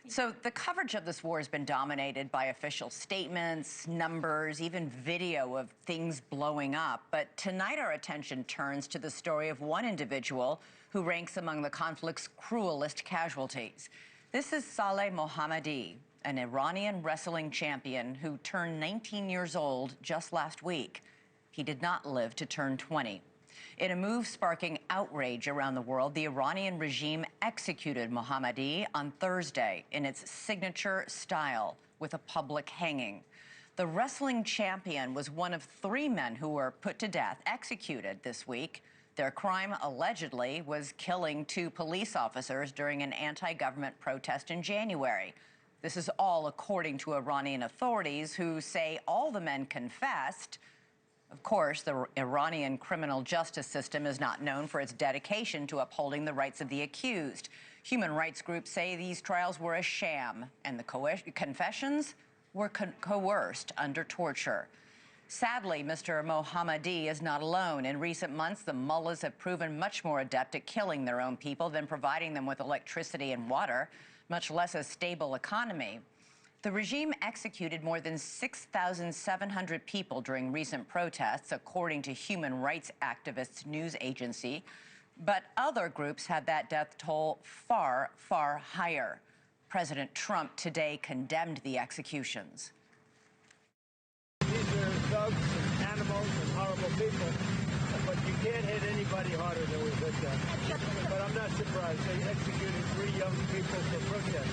So the coverage of this war has been dominated by official statements, numbers, even video of things blowing up. But tonight our attention turns to the story of one individual who ranks among the conflict's cruelest casualties. This is Saleh Mohammadi, an Iranian wrestling champion who turned 19 years old just last week. He did not live to turn 20. In a move sparking outrage around the world, the Iranian regime executed Mohammadi on Thursday in its signature style with a public hanging. The wrestling champion was one of 3 men who were put to death, executed this week. Their crime, allegedly, was killing 2 police officers during an anti-government protest in January. This is all according to Iranian authorities, who say all the men confessed. Of course, the Iranian criminal justice system is not known for its dedication to upholding the rights of the accused. Human rights groups say these trials were a sham, and the confessions were coerced under torture. Sadly, Mr. Mohammadi is not alone. In recent months, the mullahs have proven much more adept at killing their own people than providing them with electricity and water, much less a stable economy. The regime executed more than 6,700 people during recent protests, according to human rights activists' news agency. But other groups had that death toll far, far higher. President Trump today condemned the executions. These are thugs and animals and horrible people, but you can't hit anybody harder than we hit them. But I'm not surprised. They executed 3 young people for protest.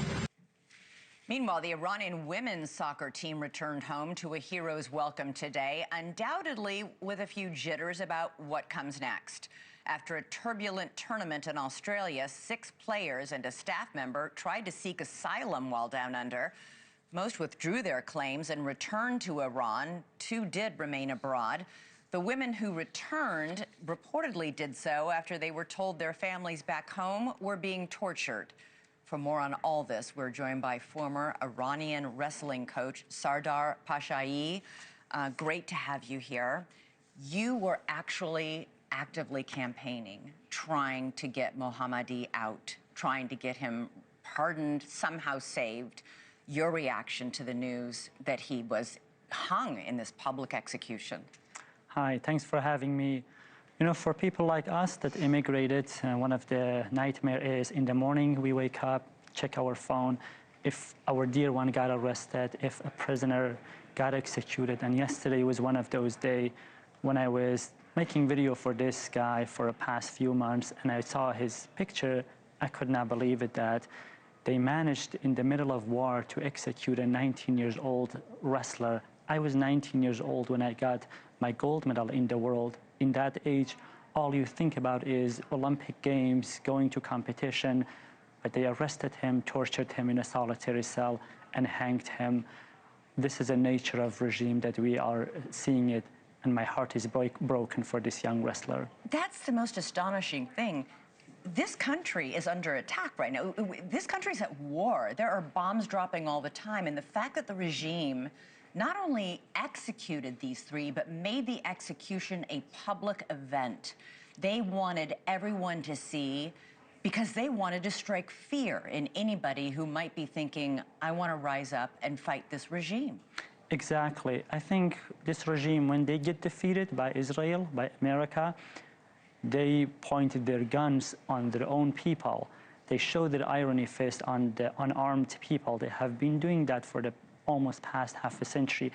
Meanwhile, the Iranian women's soccer team returned home to a hero's welcome today, undoubtedly with a few jitters about what comes next. After a turbulent tournament in Australia, 6 players and a staff member tried to seek asylum while down under. Most withdrew their claims and returned to Iran. 2 did remain abroad. The women who returned reportedly did so after they were told their families back home were being tortured. For more on all this, we're joined by former Iranian wrestling coach Sardar Pashaei. Great to have you here. You were actually actively campaigning, trying to get Mohammadi out, trying to get him pardoned, somehow saved. Your reaction to the news that he was hung in this public execution? Hi, thanks for having me. You know, for people like us that immigrated, one of the nightmares is in the morning we wake up, check our phone, if our dear one got arrested, if a prisoner got executed. And yesterday was one of those days when I was making video for this guy for the past few months, and I saw his picture. I could not believe it that they managed in the middle of war to execute a 19-year-old wrestler. I was 19 years old when I got my gold medal in the world. In that age, all you think about is Olympic Games, going to competition, but they arrested him, tortured him in a solitary cell, and hanged him. This is a nature of regime that we are seeing it, and my heart is broken for this young wrestler. That's the most astonishing thing. This country is under attack right now. This country's at war. There are bombs dropping all the time, and the fact that the regime not only executed these 3, but made the execution a public event. They wanted everyone to see, because they wanted to strike fear in anybody who might be thinking, I want to rise up and fight this regime. Exactly. I think this regime, when they get defeated by Israel, by America, they pointed their guns on their own people. They showed their irony fist on the unarmed people. They have been doing that for the almost past half a century.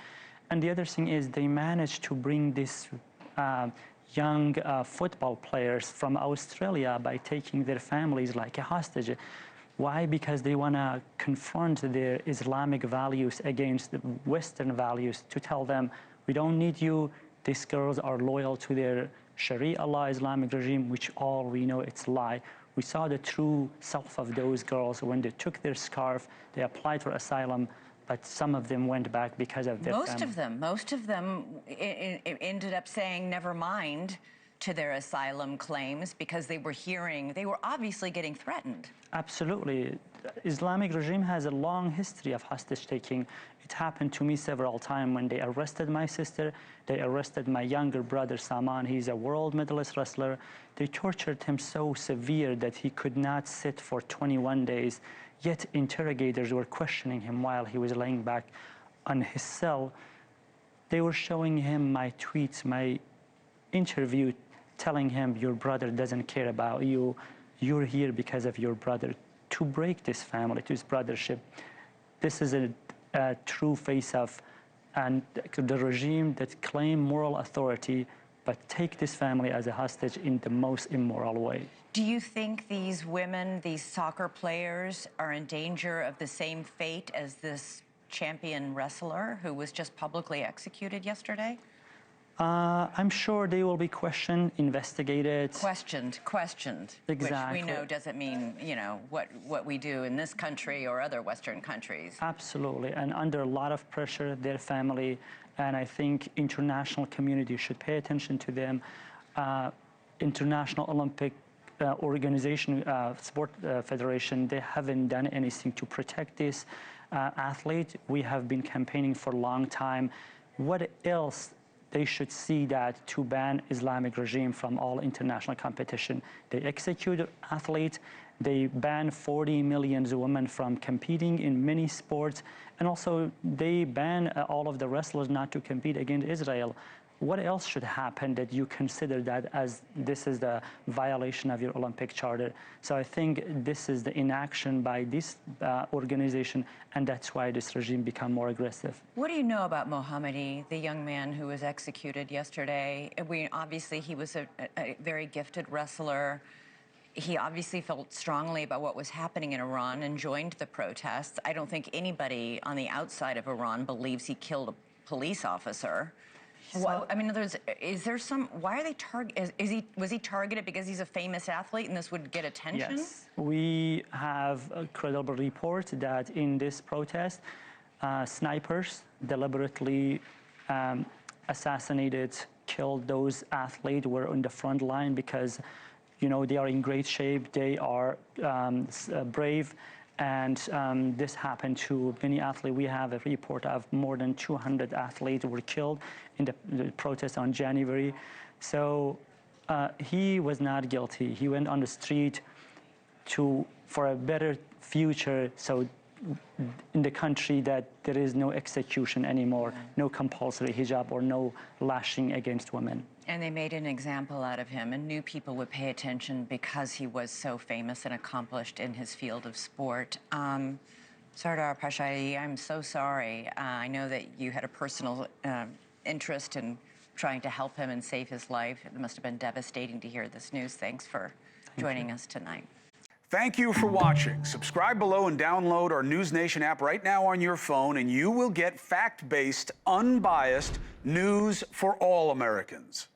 And the other thing is they managed to bring this young football players from Australia by taking their families like a hostage. Why? Because they want to confront their Islamic values against the Western values, to tell them, we don't need you. These girls are loyal to their Sharia law Islamic regime, which all we know it's a lie. We saw the true self of those girls when they took their scarf, they applied for asylum, but some of them went back because of their family. Most of them ended up saying never mind to their asylum claims because they were obviously getting threatened. Absolutely. Islamic regime has a long history of hostage taking. It happened to me several times when they arrested my sister. They arrested my younger brother, Saman. He's a world medalist wrestler. They tortured him so severe that he could not sit for 21 days. Yet interrogators were questioning him while he was laying back on his cell. They were showing him my tweets, my interview, telling him, your brother doesn't care about you. You're here because of your brother. To break this family, this brothership, this is a true face of and the regime that claim moral authority, but take this family as a hostage in the most immoral way. Do you think these women, these soccer players, are in danger of the same fate as this champion wrestler who was just publicly executed yesterday? I'm sure they will be questioned, investigated. Questioned. Exactly. Which we know doesn't mean, you know, what we do in this country or other Western countries. Absolutely, and under a lot of pressure, their family, and I think international community should pay attention to them. International Olympic Organization, Sport Federation, they haven't done anything to protect this athlete. We have been campaigning for a long time. What else? They should see that to ban Islamic regime from all international competition. They execute athletes, they ban 40 million women from competing in many sports, and also they ban all of the wrestlers not to compete against Israel. What else should happen that you consider that as this is the violation of your Olympic charter? So I think this is the inaction by this organization, and that's why this regime become more aggressive. What do you know about Mohammadi, the young man who was executed yesterday? Obviously, he was a very gifted wrestler. He obviously felt strongly about what was happening in Iran and joined the protests. I don't think anybody on the outside of Iran believes he killed a police officer. Well, I mean, is there some? Why are they was he targeted because he's a famous athlete and this would get attention? Yes, we have a credible report that in this protest, snipers deliberately assassinated, killed those athletes who were on the front line because, you know, they are in great shape, they are brave. And this happened to many athletes. We have a report of more than 200 athletes were killed in the protest on January. So he was not guilty. He went on the street for a better future. So in the country that there is no execution anymore, no compulsory hijab or no lashing against women. And they made an example out of him, and new people would pay attention because he was so famous and accomplished in his field of sport. Sardar Pashaei, I'm so sorry. I know that you had a personal interest in trying to help him and save his life. It must have been devastating to hear this news. Thanks for joining us tonight. Thank you for watching. Subscribe below and download our NewsNation app right now on your phone, and you will get fact-based, unbiased news for all Americans.